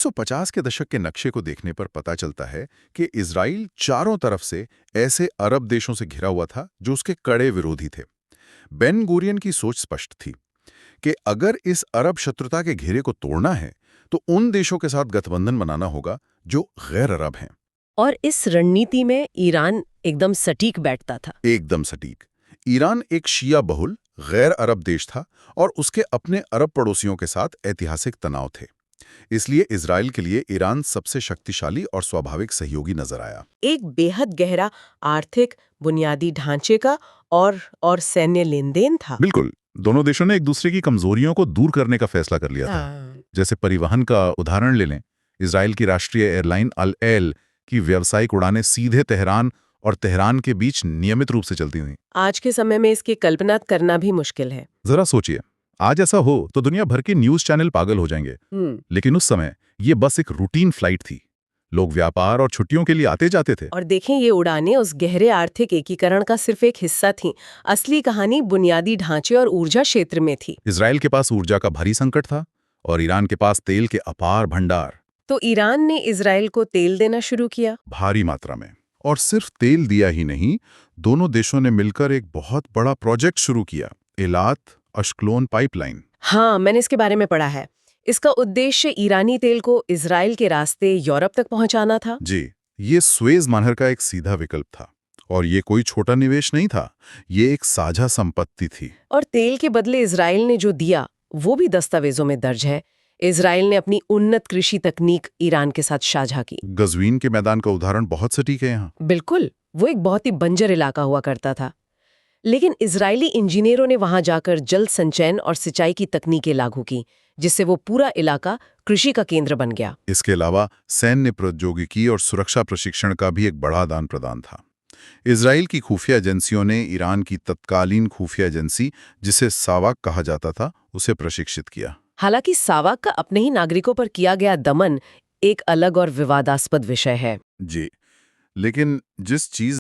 1950 के दशक के नक्शे को देखने पर पता चलता है कि इजराइल चारों तरफ से ऐसे अरब देशों से घिरा हुआ था जो उसके कड़े विरोधी थे। बेन गुरियन की सोच स्पष्ट थी कि अगर इस अरब शत्रुता के घेरे को तोड़ना है तो उन देशों के साथ गठबंधन बनाना होगा जो गैर अरब हैं। और इस रणनीति में ईरान एकदम सटीक बैठता था। एकदम सटीक। ईरान एक शिया बहुल गैर अरब देश था और उसके अपने अरब पड़ोसियों के साथ ऐतिहासिक तनाव थे। इसलिए इजराइल के लिए ईरान सबसे शक्तिशाली और स्वाभाविक सहयोगी नजर आया। एक बेहद गहरा आर्थिक बुनियादी ढांचे का और सैन्य लेन-देन था। बिल्कुल। दोनों देशों ने एक दूसरे की कमजोरियों को दूर करने का फैसला कर लिया था। जैसे परिवहन का उदाहरण ले लें, इजराइल की राष्ट्रीय एयरलाइन अल एल की व्यावसायिक उड़ानें सीधे तेहरान और तेहरान के बीच नियमित रूप से चलती थीं। आज के समय में इसकी कल्पना करना भी मुश्किल है। जरा सोचिए, आज ऐसा हो तो दुनिया भर के न्यूज चैनल पागल हो जाएंगे। लेकिन उस समय ये बस एक रूटीन फ्लाइट थी। लोग व्यापार और छुट्टियों के लिए आते जाते थे। और देखें, ये उड़ानें उस गहरे आर्थिक एकीकरण का सिर्फ एक हिस्सा थीं। असली कहानी बुनियादी ढांचे और ऊर्जा क्षेत्र में थी। इजराइल के पास ऊर्जा का भारी संकट था और ईरान के पास तेल के अपार भंडार। तो ईरान ने इजराइल को तेल देना शुरू किया। भारी मात्रा में। और सिर्फ तेल दिया ही नहीं, दोनों देशों ने मिलकर एक बहुत बड़ा प्रोजेक्ट शुरू किया, एलात अश्कलोन पाइपलाइन। हाँ, मैंने इसके बारे में पढ़ा है। इसका उद्देश्य ईरानी तेल को इजराइल के रास्ते यूरोप तक पहुंचाना था। जी, ये स्वेज नहर का एक सीधा विकल्प था। और ये कोई छोटा निवेश नहीं था, ये एक साझा संपत्ति थी। और तेल के बदले इजराइल ने जो दिया वो भी दस्तावेजों में दर्ज है। इजराइल ने अपनी उन्नत कृषि तकनीक ईरान के साथ साझा की। गजवीन के मैदान का उदाहरण बहुत सटीक है यहाँ। बिल्कुल, वो एक बहुत ही बंजर इलाका हुआ करता था। लेकिन इजरायली इंजीनियरों ने वहां जाकर जल संचयन और सिंचाई की तकनीकें लागू की, जिससे वो पूरा इलाका कृषि का केंद्र बन गया। इसके अलावा सैन्य प्रौद्योगिकी और सुरक्षा प्रशिक्षण का भी एक बड़ा आदान प्रदान था। इजराइल की खुफिया एजेंसियों ने ईरान की तत्कालीन खुफिया एजेंसी, जिसे सावाक कहा जाता था, उसे प्रशिक्षित किया। हालांकि सावाक का अपने ही नागरिकों पर किया गया दमन एक अलग और विवादास्पद विषय है। जी, लेकिन जिस चीज